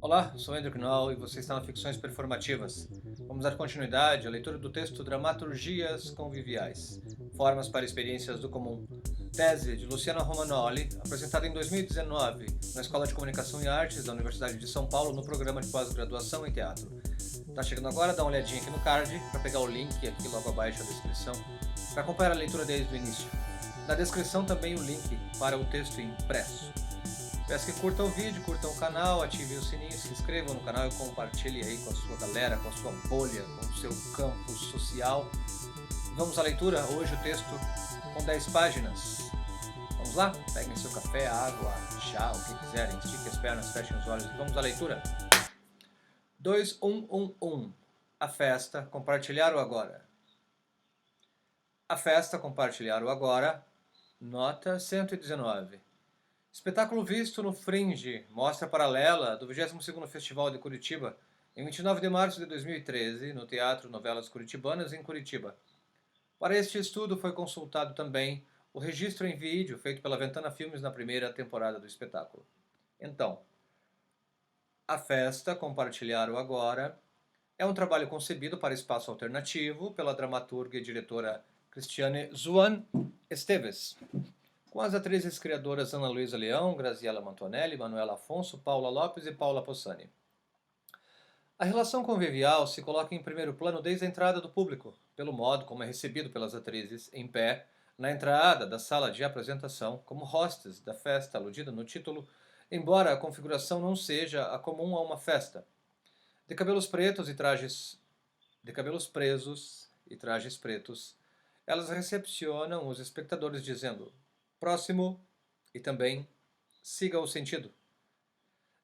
Olá, sou Andrew Knoll e você está na Ficções Performativas. Vamos dar continuidade à leitura do texto Dramaturgias Conviviais, Formas para Experiências do Comum, tese de Luciana Romanoli, apresentada em 2019 na Escola de Comunicação e Artes da Universidade de São Paulo no programa de pós-graduação em teatro. Tá chegando agora? Dá uma olhadinha aqui no card para pegar o link aqui logo abaixo da descrição para acompanhar a leitura desde o início. Na descrição também o link para o texto impresso. Peço que curtam o vídeo, curtam o canal, ativem o sininho, se inscrevam no canal e compartilhem aí com a sua galera, com a sua bolha, com o seu campo social. Vamos à leitura, hoje o texto com 10 páginas. Vamos lá? Peguem seu café, água, chá, o que quiserem, estiquem as pernas, fechem os olhos e vamos à leitura. 2111. A festa, compartilhar o agora. A festa, compartilhar o agora, nota 119. Espetáculo visto no Fringe, mostra paralela do 22º Festival de Curitiba, em 29 de março de 2013, no Teatro Novelas Curitibanas, em Curitiba. Para este estudo foi consultado também o registro em vídeo feito pela Ventana Filmes na primeira temporada do espetáculo. Então, A Festa, Compartilhar o Agora, é um trabalho concebido para espaço alternativo pela dramaturga e diretora Cristiane Zuan Esteves, com as atrizes criadoras Ana Luísa Leão, Graziella Mantonelli, Manuela Afonso, Paula Lopes e Paula Possani. A relação convivial se coloca em primeiro plano desde a entrada do público, pelo modo como é recebido pelas atrizes, em pé, na entrada da sala de apresentação, como hostes da festa aludida no título, embora a configuração não seja a comum a uma festa. De cabelos pretos e trajes... De cabelos presos e trajes pretos, elas recepcionam os espectadores dizendo próximo e também siga o sentido.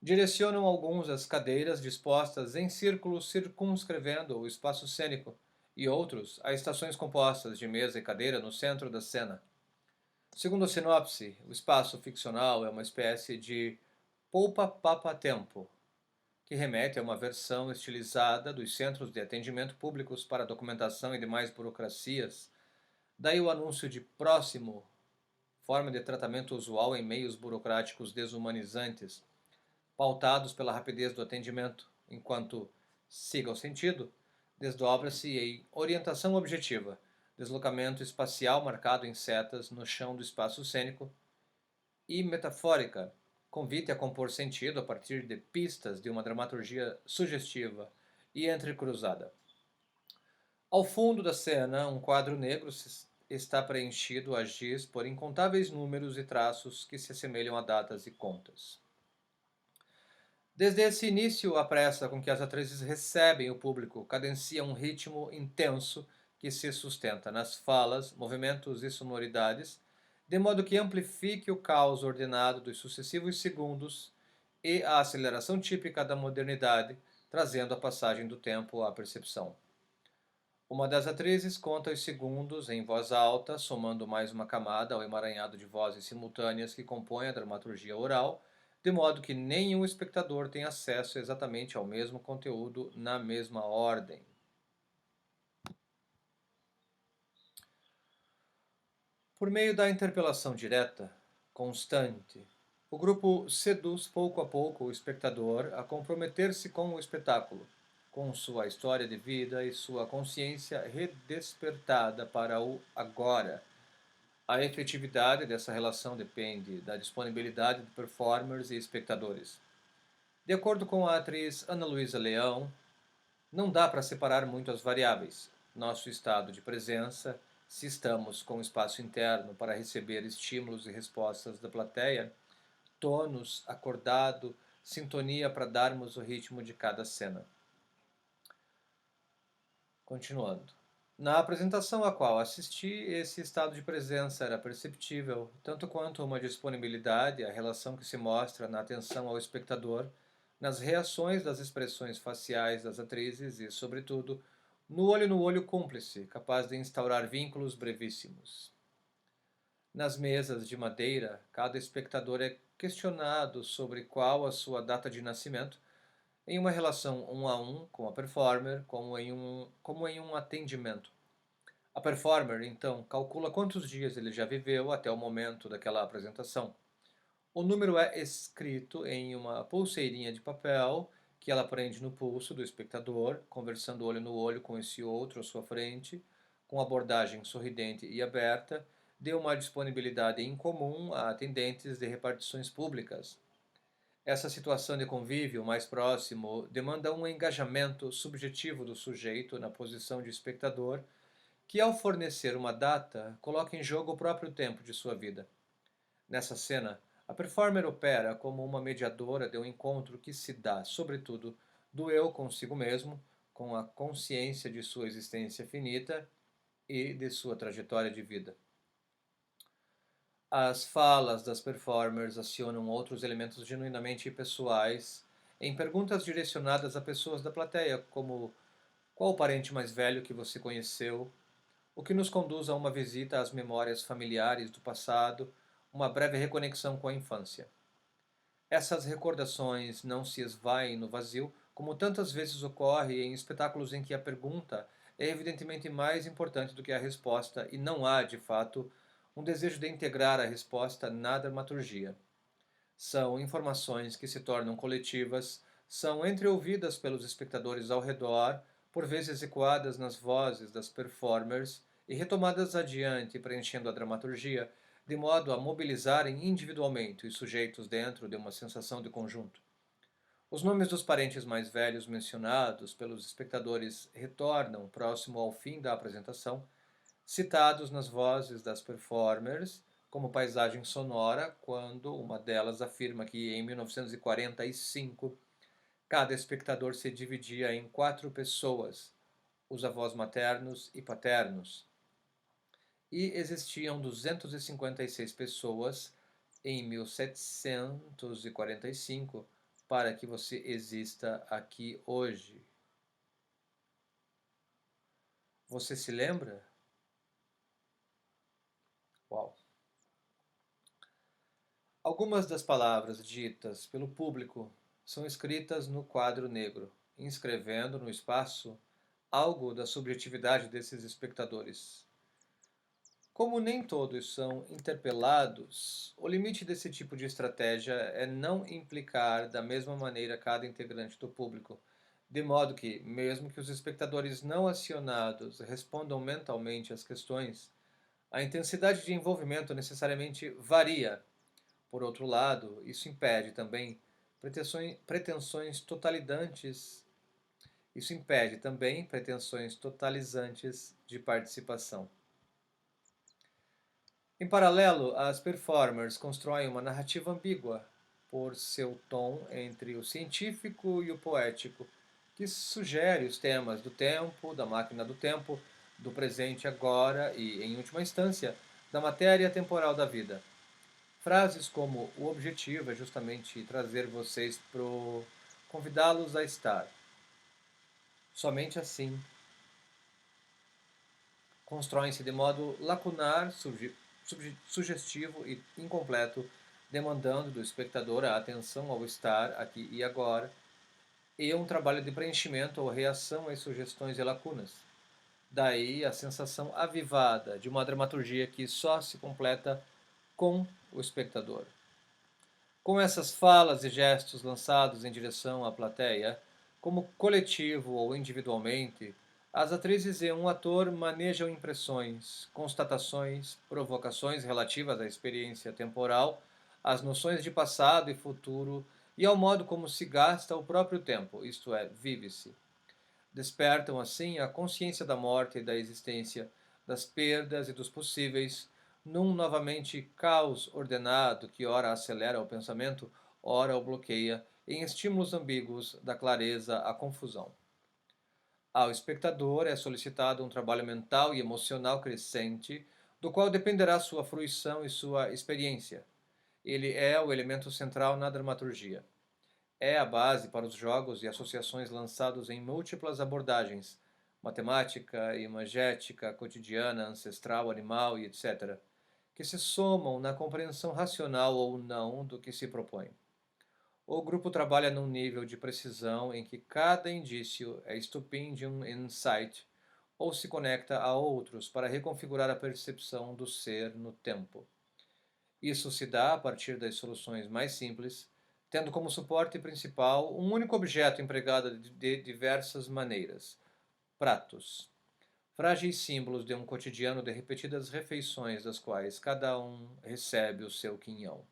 Direcionam alguns as cadeiras dispostas em círculo circunscrevendo o espaço cênico e outros a estações compostas de mesa e cadeira no centro da cena. Segundo a sinopse, o espaço ficcional é uma espécie de poupa-papa-tempo, que remete a uma versão estilizada dos centros de atendimento públicos para documentação e demais burocracias. Daí o anúncio de próximo, forma de tratamento usual em meios burocráticos desumanizantes, pautados pela rapidez do atendimento, enquanto siga o sentido, desdobra-se em orientação objetiva, deslocamento espacial marcado em setas no chão do espaço cênico, e metafórica, convite a compor sentido a partir de pistas de uma dramaturgia sugestiva e entrecruzada. Ao fundo da cena, um quadro negro está preenchido a giz por incontáveis números e traços que se assemelham a datas e contas. Desde esse início, a pressa com que as atrizes recebem o público cadencia um ritmo intenso que se sustenta nas falas, movimentos e sonoridades, de modo que amplifique o caos ordenado dos sucessivos segundos e a aceleração típica da modernidade, trazendo a passagem do tempo à percepção. Uma das atrizes conta os segundos em voz alta, somando mais uma camada ao emaranhado de vozes simultâneas que compõe a dramaturgia oral, de modo que nenhum espectador tem acesso exatamente ao mesmo conteúdo na mesma ordem. Por meio da interpelação direta, constante, o grupo seduz pouco a pouco o espectador a comprometer-se com o espetáculo, com sua história de vida e sua consciência redespertada para o agora. A efetividade dessa relação depende da disponibilidade de performers e espectadores. De acordo com a atriz Ana Luísa Leão, não dá para separar muito as variáveis. Nosso estado de presença, se estamos com espaço interno para receber estímulos e respostas da plateia, tônus acordado, sintonia para darmos o ritmo de cada cena. Continuando. Na apresentação a qual assisti, esse estado de presença era perceptível, tanto quanto uma disponibilidade, a relação que se mostra na atenção ao espectador, nas reações das expressões faciais das atrizes e, sobretudo, no olho cúmplice, capaz de instaurar vínculos brevíssimos. Nas mesas de madeira, cada espectador é questionado sobre qual a sua data de nascimento, em uma relação um a um com a performer, como em um atendimento. A performer, então, calcula quantos dias ele já viveu até o momento daquela apresentação. O número é escrito em uma pulseirinha de papel que ela prende no pulso do espectador, conversando olho no olho com esse outro à sua frente, com abordagem sorridente e aberta, de uma disponibilidade incomum a atendentes de repartições públicas. Essa situação de convívio mais próximo demanda um engajamento subjetivo do sujeito na posição de espectador, que, ao fornecer uma data, coloca em jogo o próprio tempo de sua vida. Nessa cena, a performer opera como uma mediadora de um encontro que se dá, sobretudo, do eu consigo mesmo, com a consciência de sua existência finita e de sua trajetória de vida. As falas das performers acionam outros elementos genuinamente pessoais em perguntas direcionadas a pessoas da plateia, como: qual o parente mais velho que você conheceu? O que nos conduz a uma visita às memórias familiares do passado, uma breve reconexão com a infância. Essas recordações não se esvaem no vazio, como tantas vezes ocorre em espetáculos em que a pergunta é evidentemente mais importante do que a resposta e não há, de fato, um desejo de integrar a resposta na dramaturgia. São informações que se tornam coletivas, são entreouvidas pelos espectadores ao redor, por vezes ecoadas nas vozes das performers e retomadas adiante, preenchendo a dramaturgia, de modo a mobilizarem individualmente os sujeitos dentro de uma sensação de conjunto. Os nomes dos parentes mais velhos mencionados pelos espectadores retornam próximo ao fim da apresentação, citados nas vozes das performers como paisagem sonora, quando uma delas afirma que em 1945 cada espectador se dividia em 4 pessoas, os avós maternos e paternos, e existiam 256 pessoas em 1745 para que você exista aqui hoje. Você se lembra? Uau! Algumas das palavras ditas pelo público são escritas no quadro negro, inscrevendo no espaço algo da subjetividade desses espectadores. Como nem todos são interpelados, o limite desse tipo de estratégia é não implicar da mesma maneira cada integrante do público, de modo que, mesmo que os espectadores não acionados respondam mentalmente às questões, a intensidade de envolvimento necessariamente varia. Por outro lado, isso impede também pretensões totalizantes. Isso impede também pretensões totalizantes de participação. Em paralelo, as performers constroem uma narrativa ambígua por seu tom entre o científico e o poético, que sugere os temas do tempo, da máquina do tempo, do presente agora e, em última instância, da matéria temporal da vida. Frases como o objetivo é justamente trazer vocês pro convidá-los a estar. Somente assim constroem-se de modo lacunar, sugestivo e incompleto, demandando do espectador a atenção ao estar aqui e agora, e um trabalho de preenchimento ou reação às sugestões e lacunas. Daí a sensação avivada de uma dramaturgia que só se completa com o espectador. Com essas falas e gestos lançados em direção à plateia, como coletivo ou individualmente, as atrizes e um ator manejam impressões, constatações, provocações relativas à experiência temporal, às noções de passado e futuro e ao modo como se gasta o próprio tempo, isto é, vive-se. Despertam assim a consciência da morte e da existência, das perdas e dos possíveis, num novamente caos ordenado que ora acelera o pensamento, ora o bloqueia, em estímulos ambíguos da clareza à confusão. Ao espectador é solicitado um trabalho mental e emocional crescente, do qual dependerá sua fruição e sua experiência. Ele é o elemento central na dramaturgia. É a base para os jogos e associações lançados em múltiplas abordagens, matemática, imagética, cotidiana, ancestral, animal e etc., que se somam na compreensão racional ou não do que se propõe. O grupo trabalha num nível de precisão em que cada indício é estupim de um insight ou se conecta a outros para reconfigurar a percepção do ser no tempo. Isso se dá a partir das soluções mais simples, tendo como suporte principal um único objeto empregado de diversas maneiras: pratos. Frágeis símbolos de um cotidiano de repetidas refeições, das quais cada um recebe o seu quinhão.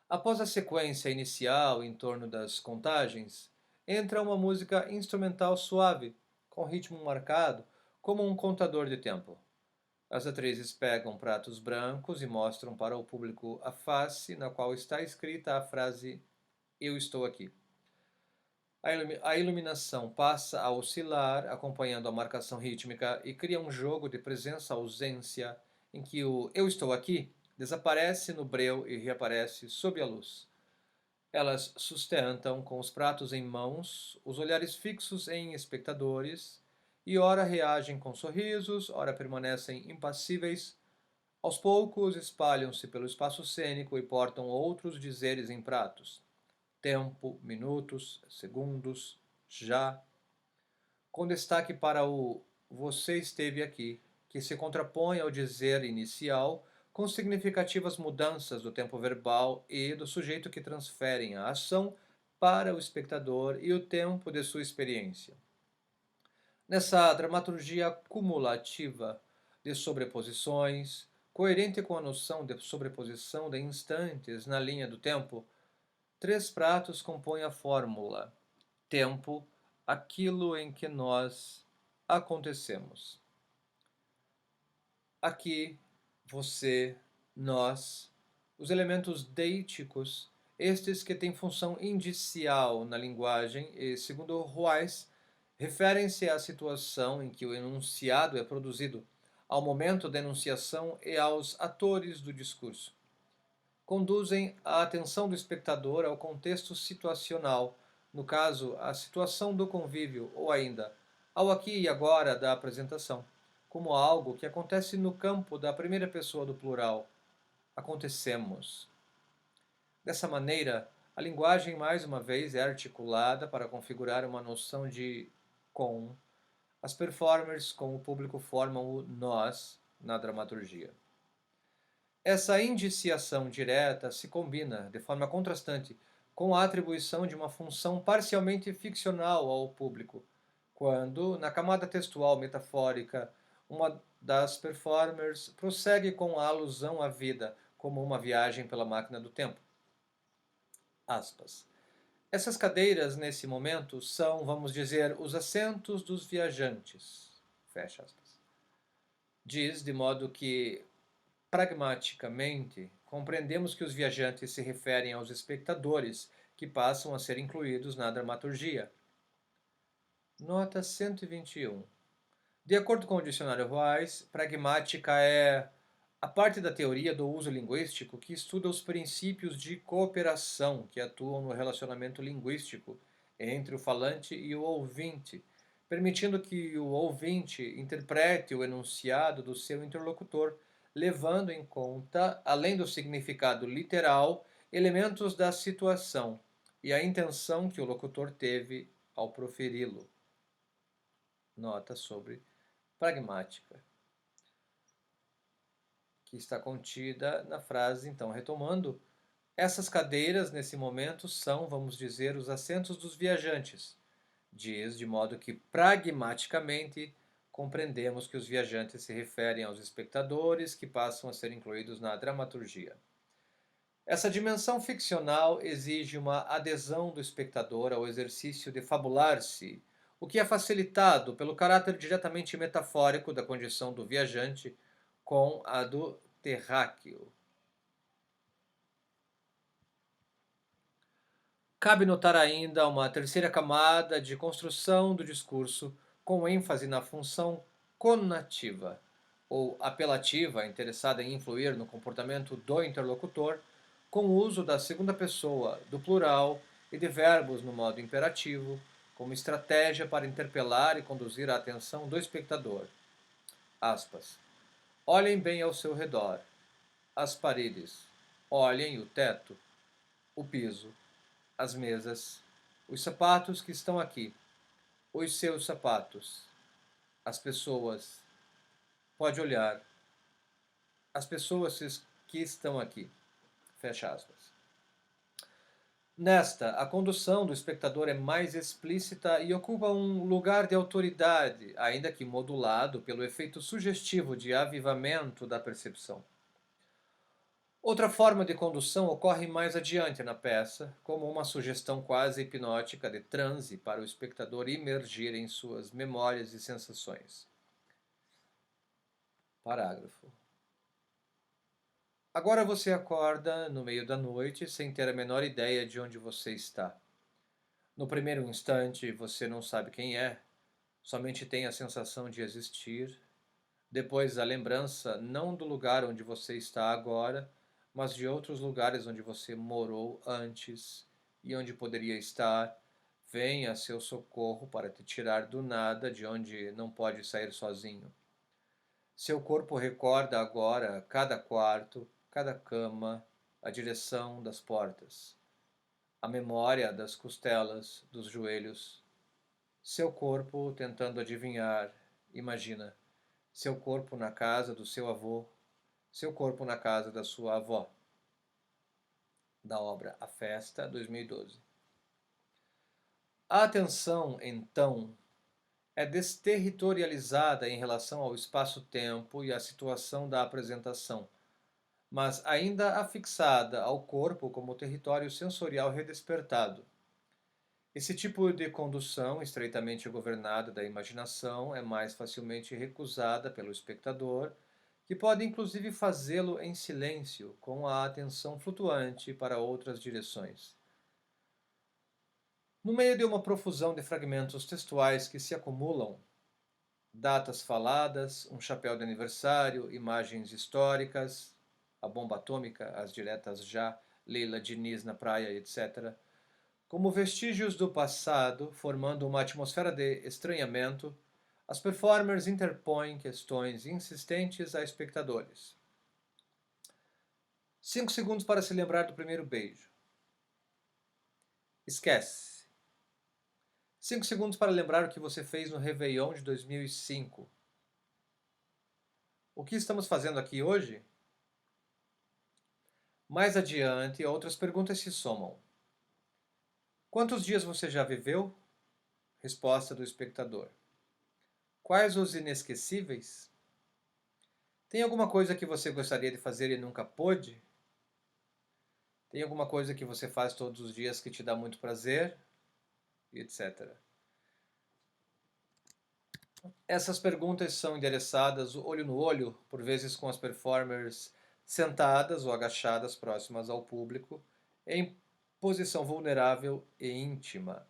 Após a sequência inicial em torno das contagens, entra uma música instrumental suave, com ritmo marcado, como um contador de tempo. As atrizes pegam pratos brancos e mostram para o público a face na qual está escrita a frase "Eu estou aqui". A iluminação passa a oscilar, acompanhando a marcação rítmica, e cria um jogo de presença-ausência em que o "eu estou aqui" desaparece no breu e reaparece sob a luz. Elas sustentam, com os pratos em mãos, os olhares fixos em espectadores, e ora reagem com sorrisos, ora permanecem impassíveis. Aos poucos espalham-se pelo espaço cênico e portam outros dizeres em pratos: tempo, minutos, segundos, já, com destaque para o "você esteve aqui", que se contrapõe ao dizer inicial, com significativas mudanças do tempo verbal e do sujeito que transferem a ação para o espectador e o tempo de sua experiência. Nessa dramaturgia cumulativa de sobreposições, coerente com a noção de sobreposição de instantes na linha do tempo, três pratos compõem a fórmula: tempo, aquilo em que nós acontecemos. Aqui, você, nós, os elementos deíticos, estes que têm função indicial na linguagem e, segundo Ruais, referem-se à situação em que o enunciado é produzido, ao momento da enunciação e aos atores do discurso. Conduzem a atenção do espectador ao contexto situacional, no caso, à situação do convívio, ou ainda, ao aqui e agora da apresentação, como algo que acontece no campo da primeira pessoa do plural. Acontecemos. Dessa maneira, a linguagem mais uma vez é articulada para configurar uma noção de com. As performers com o público formam o nós na dramaturgia. Essa indiciação direta se combina, de forma contrastante, com a atribuição de uma função parcialmente ficcional ao público, quando, na camada textual metafórica, uma das performers prossegue com a alusão à vida como uma viagem pela máquina do tempo. Aspas. Essas cadeiras, nesse momento, são, vamos dizer, os assentos dos viajantes. Fecha aspas. Diz de modo que, pragmaticamente, compreendemos que os viajantes se referem aos espectadores que passam a ser incluídos na dramaturgia. Nota 121. De acordo com o dicionário Ruais, pragmática é a parte da teoria do uso linguístico que estuda os princípios de cooperação que atuam no relacionamento linguístico entre o falante e o ouvinte, permitindo que o ouvinte interprete o enunciado do seu interlocutor, levando em conta, além do significado literal, elementos da situação e a intenção que o locutor teve ao proferi-lo. Nota sobre pragmática, que está contida na frase, então, retomando, essas cadeiras, nesse momento, são, vamos dizer, os assentos dos viajantes. Diz de modo que, pragmaticamente, compreendemos que os viajantes se referem aos espectadores que passam a ser incluídos na dramaturgia. Essa dimensão ficcional exige uma adesão do espectador ao exercício de fabular-se, o que é facilitado pelo caráter diretamente metafórico da condição do viajante com a do terráqueo. Cabe notar ainda uma terceira camada de construção do discurso, com ênfase na função conativa, ou apelativa, interessada em influir no comportamento do interlocutor, com o uso da segunda pessoa, do plural e de verbos no modo imperativo, como estratégia para interpelar e conduzir a atenção do espectador. Aspas. Olhem bem ao seu redor, as paredes, olhem o teto, o piso, as mesas, os sapatos que estão aqui, os seus sapatos, as pessoas. Pode olhar. As pessoas que estão aqui. Fecha aspas. Nesta, a condução do espectador é mais explícita e ocupa um lugar de autoridade, ainda que modulado pelo efeito sugestivo de avivamento da percepção. Outra forma de condução ocorre mais adiante na peça, como uma sugestão quase hipnótica de transe para o espectador imergir em suas memórias e sensações. Parágrafo. Agora você acorda no meio da noite sem ter a menor ideia de onde você está. No primeiro instante você não sabe quem é, somente tem a sensação de existir. Depois a lembrança não do lugar onde você está agora, mas de outros lugares onde você morou antes e onde poderia estar, vem a seu socorro para te tirar do nada de onde não pode sair sozinho. Seu corpo recorda agora cada quarto, cada cama, a direção das portas, a memória das costelas, dos joelhos. Seu corpo tentando adivinhar, imagina, seu corpo na casa do seu avô, seu corpo na casa da sua avó. Da obra A Festa, 2012. A atenção, então, é desterritorializada em relação ao espaço-tempo e à situação da apresentação, mas ainda afixada ao corpo como território sensorial redespertado. Esse tipo de condução, estreitamente governada da imaginação, é mais facilmente recusada pelo espectador, que pode inclusive fazê-lo em silêncio, com a atenção flutuante para outras direções. No meio de uma profusão de fragmentos textuais que se acumulam, datas faladas, um chapéu de aniversário, imagens históricas, a bomba atômica, as diretas já, Leila Diniz na praia, etc., como vestígios do passado, formando uma atmosfera de estranhamento, as performers interpõem questões insistentes a espectadores. 5 segundos para se lembrar do primeiro beijo. Esquece. 5 segundos para lembrar o que você fez no Réveillon de 2005. O que estamos fazendo aqui hoje? Mais adiante, outras perguntas se somam. Quantos dias você já viveu? Resposta do espectador. Quais os inesquecíveis? Tem alguma coisa que você gostaria de fazer e nunca pôde? Tem alguma coisa que você faz todos os dias que te dá muito prazer? Etc. Essas perguntas são endereçadas olho no olho, por vezes com as performers sentadas ou agachadas próximas ao público, em posição vulnerável e íntima.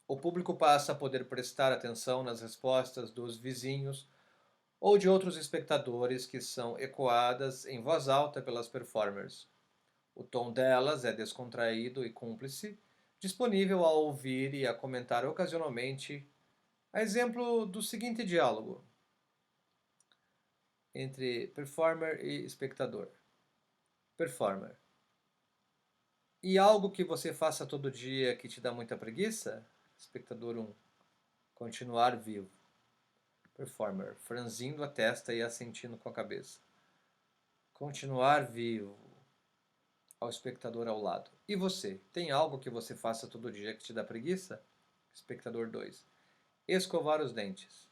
O público passa a poder prestar atenção nas respostas dos vizinhos ou de outros espectadores que são ecoadas em voz alta pelas performers. O tom delas é descontraído e cúmplice, disponível a ouvir e a comentar ocasionalmente, a exemplo do seguinte diálogo entre performer e espectador. Performer. E algo que você faça todo dia que te dá muita preguiça? Espectador 1. Continuar vivo. Performer, franzindo a testa e assentindo com a cabeça. Continuar vivo. Ao espectador ao lado. E você? Tem algo que você faça todo dia que te dá preguiça? Espectador 2. Escovar os dentes.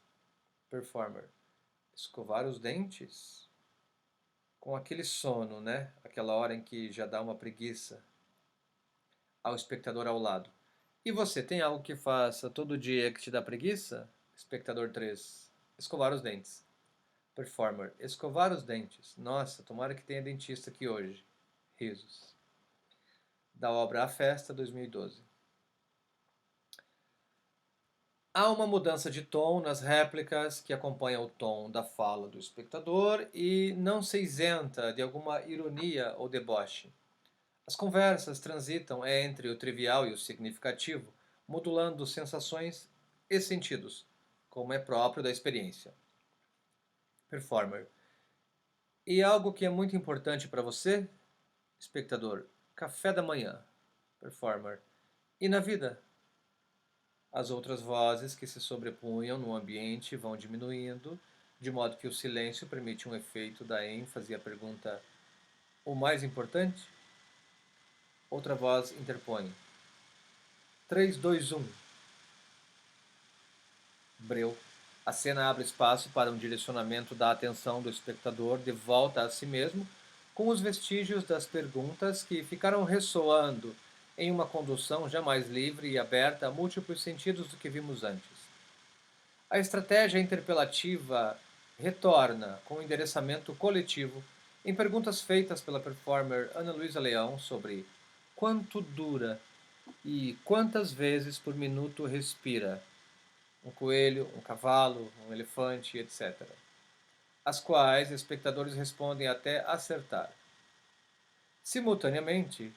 Performer. Escovar os dentes? Com aquele sono, né? Aquela hora em que já dá uma preguiça. Ao espectador ao lado. E você, tem algo que faça todo dia que te dá preguiça? Espectador 3. Escovar os dentes. Performer. Escovar os dentes. Nossa, tomara que tenha dentista aqui hoje. Risos. Da obra A Festa, 2012. Há uma mudança de tom nas réplicas que acompanha o tom da fala do espectador e não se isenta de alguma ironia ou deboche. As conversas transitam entre o trivial e o significativo, modulando sensações e sentidos, como é próprio da experiência. Performer. E algo que é muito importante para você? Espectador. Café da manhã. Performer. E na vida? As outras vozes que se sobrepunham no ambiente vão diminuindo, de modo que o silêncio permite um efeito da ênfase e a pergunta: o mais importante? Outra voz interpõe. 3, 2, 1. Breu. A cena abre espaço para um direcionamento da atenção do espectador de volta a si mesmo, com os vestígios das perguntas que ficaram ressoando em uma condução jamais livre e aberta a múltiplos sentidos do que vimos antes. A estratégia interpelativa retorna com o endereçamento coletivo em perguntas feitas pela performer Ana Luísa Leão sobre quanto dura e quantas vezes por minuto respira um coelho, um cavalo, um elefante, etc. As quais espectadores respondem até acertar. Simultaneamente,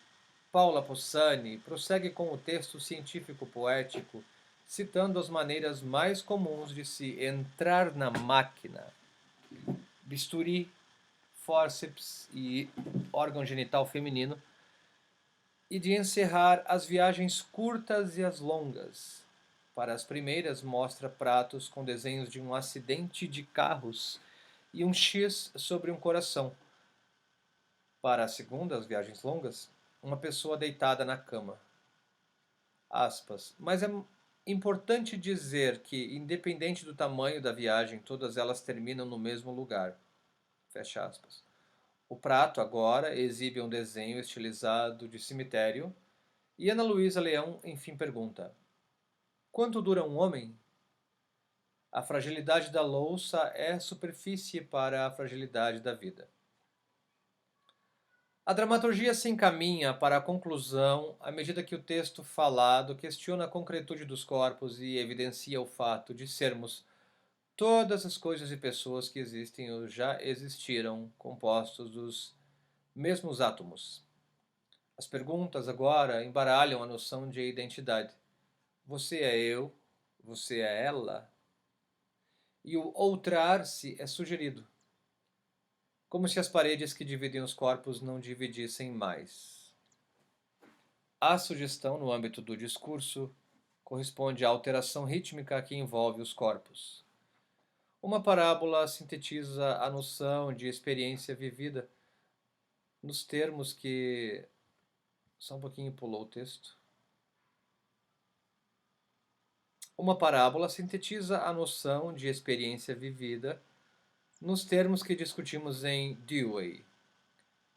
Paula Possani prossegue com o texto científico-poético, citando as maneiras mais comuns de se entrar na máquina: bisturi, fórceps e órgão genital feminino, e de encerrar as viagens curtas e as longas. Para as primeiras, mostra pratos com desenhos de um acidente de carros e um X sobre um coração. Para as segundas, viagens longas, uma pessoa deitada na cama. Aspas. Mas é importante dizer que, independente do tamanho da viagem, todas elas terminam no mesmo lugar. Fecha aspas. O prato, agora, exibe um desenho estilizado de cemitério, e Ana Luísa Leão, enfim, pergunta: quanto dura um homem? A fragilidade da louça é superfície para a fragilidade da vida. A dramaturgia se encaminha para a conclusão à medida que o texto falado questiona a concretude dos corpos e evidencia o fato de sermos todas as coisas e pessoas que existem ou já existiram compostos dos mesmos átomos. As perguntas agora embaralham a noção de identidade. Você é eu? Você é ela? E o outrar-se é sugerido, como se as paredes que dividem os corpos não dividissem mais. A sugestão no âmbito do discurso corresponde à alteração rítmica que envolve os corpos. Uma parábola sintetiza a noção de experiência vivida nos termos que... Só um pouquinho pulou o texto. Uma parábola sintetiza a noção de experiência vivida nos termos que discutimos em Dewey.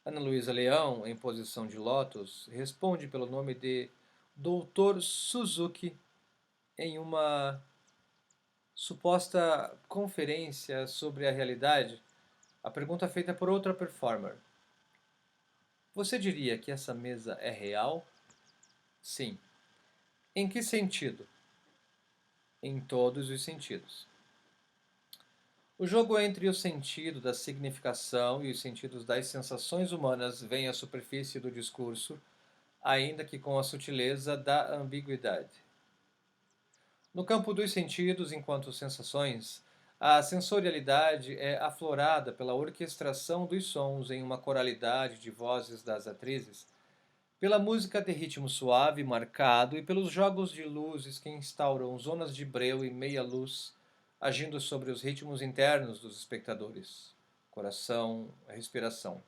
Ana Luísa Leão, em posição de lótus, responde pelo nome de Dr. Suzuki em uma suposta conferência sobre a realidade. A pergunta feita por outra performer: você diria que essa mesa é real? Sim. Em que sentido? Em todos os sentidos. O jogo entre o sentido da significação e os sentidos das sensações humanas vem à superfície do discurso, ainda que com a sutileza da ambiguidade. No campo dos sentidos, enquanto sensações, a sensorialidade é aflorada pela orquestração dos sons em uma coralidade de vozes das atrizes, pela música de ritmo suave e marcado e pelos jogos de luzes que instauram zonas de breu e meia-luz, agindo sobre os ritmos internos dos espectadores, coração, respiração.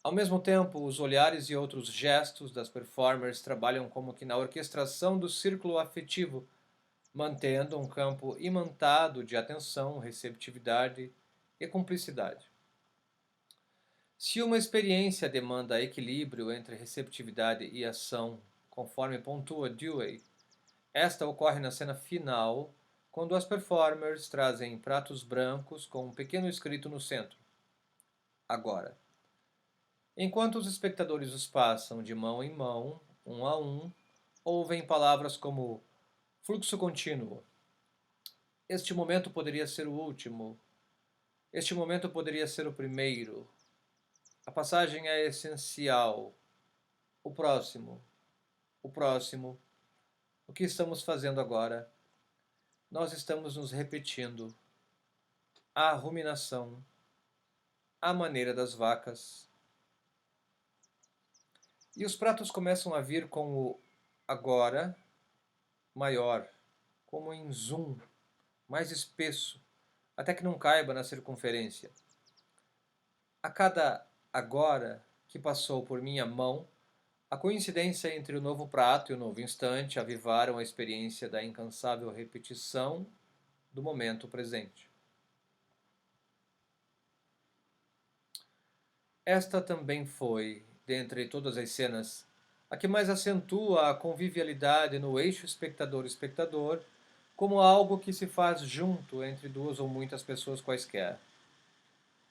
Ao mesmo tempo, os olhares e outros gestos das performers trabalham como que na orquestração do círculo afetivo, mantendo um campo imantado de atenção, receptividade e cumplicidade. Se uma experiência demanda equilíbrio entre receptividade e ação, conforme pontua Dewey, esta ocorre na cena final, quando as performers trazem pratos brancos com um pequeno escrito no centro: agora. Enquanto os espectadores os passam de mão em mão, um a um, ouvem palavras como fluxo contínuo. Este momento poderia ser o último. Este momento poderia ser o primeiro. A passagem é essencial. O próximo. O próximo. O que estamos fazendo agora? Nós estamos nos repetindo. A ruminação. A maneira das vacas. E os pratos começam a vir com o agora maior, como em zoom, mais espesso, até que não caiba na circunferência. A cada Agora que passou por minha mão, a coincidência entre o novo prato e o novo instante avivaram a experiência da incansável repetição do momento presente. Esta também foi, dentre todas as cenas, a que mais acentua a convivialidade no eixo espectador-espectador, como algo que se faz junto entre duas ou muitas pessoas quaisquer.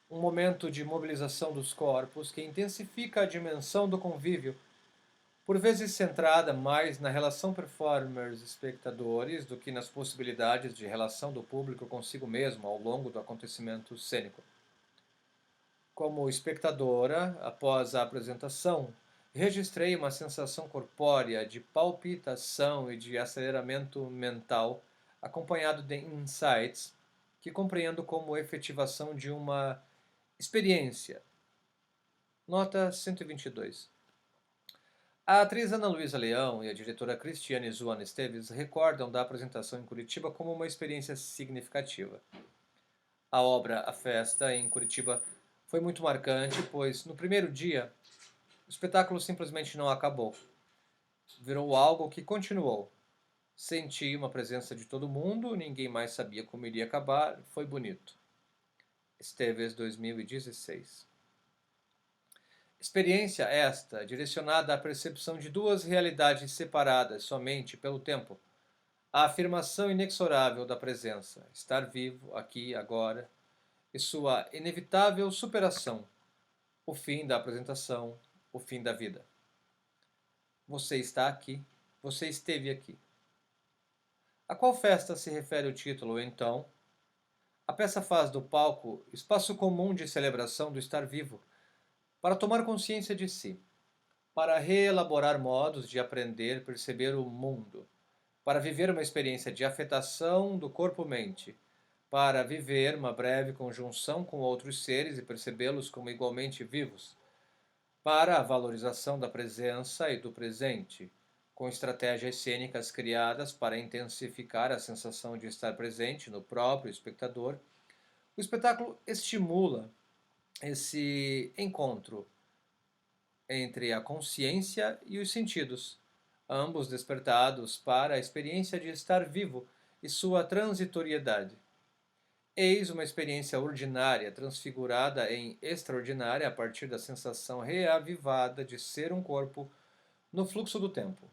Um momento de mobilização dos corpos que intensifica a dimensão do convívio, por vezes centrada mais na relação performers-espectadores do que nas possibilidades de relação do público consigo mesmo ao longo do acontecimento cênico. Como espectadora, após a apresentação, registrei uma sensação corpórea de palpitação e de aceleramento mental, acompanhado de insights que compreendo como efetivação de uma experiência. Nota 122. A atriz Ana Luísa Leão e a diretora Cristiane Zoana Esteves recordam da apresentação em Curitiba como uma experiência significativa. A obra A Festa, em Curitiba, foi muito marcante, pois no primeiro dia o espetáculo simplesmente não acabou. Virou algo que continuou. Senti uma presença de todo mundo, ninguém mais sabia como iria acabar, foi bonito. Esteves, 2016. Experiência esta direcionada à percepção de duas realidades separadas somente pelo tempo. A afirmação inexorável da presença, estar vivo, aqui, agora, e sua inevitável superação, o fim da apresentação, o fim da vida. Você está aqui, você esteve aqui. A qual festa se refere o título, então? A peça faz do palco espaço comum de celebração do estar vivo, para tomar consciência de si, para reelaborar modos de aprender, perceber o mundo, para viver uma experiência de afetação do corpo-mente, para viver uma breve conjunção com outros seres e percebê-los como igualmente vivos, para a valorização da presença e do presente, com estratégias cênicas criadas para intensificar a sensação de estar presente no próprio espectador. O espetáculo estimula esse encontro entre a consciência e os sentidos, ambos despertados para a experiência de estar vivo e sua transitoriedade. Eis uma experiência ordinária transfigurada em extraordinária a partir da sensação reavivada de ser um corpo no fluxo do tempo.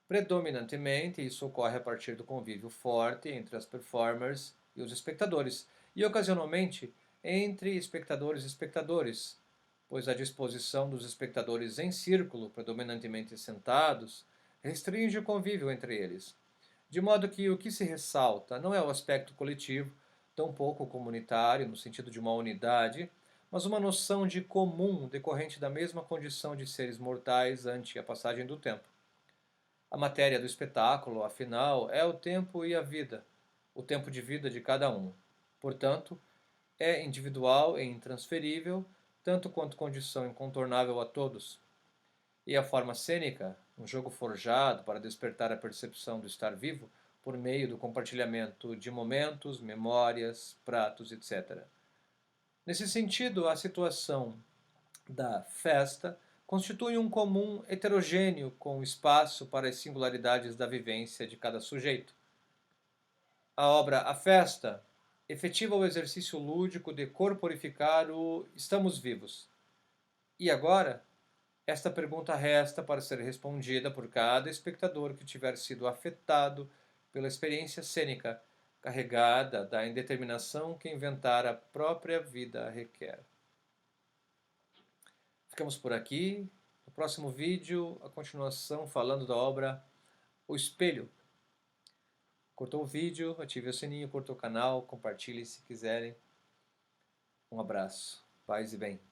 Predominantemente, isso ocorre a partir do convívio forte entre as performers e os espectadores, e ocasionalmente entre espectadores e espectadores, pois a disposição dos espectadores em círculo, predominantemente sentados, restringe o convívio entre eles. De modo que o que se ressalta não é o aspecto coletivo, tampouco comunitário, no sentido de uma unidade, mas uma noção de comum decorrente da mesma condição de seres mortais ante a passagem do tempo. A matéria do espetáculo, afinal, é o tempo e a vida, o tempo de vida de cada um. Portanto, é individual e intransferível, tanto quanto condição incontornável a todos. E a forma cênica, um jogo forjado para despertar a percepção do estar vivo por meio do compartilhamento de momentos, memórias, pratos, etc. Nesse sentido, a situação da festa constitui um comum heterogêneo com espaço para as singularidades da vivência de cada sujeito. A obra A Festa efetiva o exercício lúdico de corporificar o estamos vivos. E agora? Esta pergunta resta para ser respondida por cada espectador que tiver sido afetado pela experiência cênica, carregada da indeterminação que inventar a própria vida requer. Ficamos por aqui. No próximo vídeo, a continuação falando da obra O Espelho. Curtou o vídeo, ative o sininho, curta o canal, compartilhe se quiserem. Um abraço, paz e bem.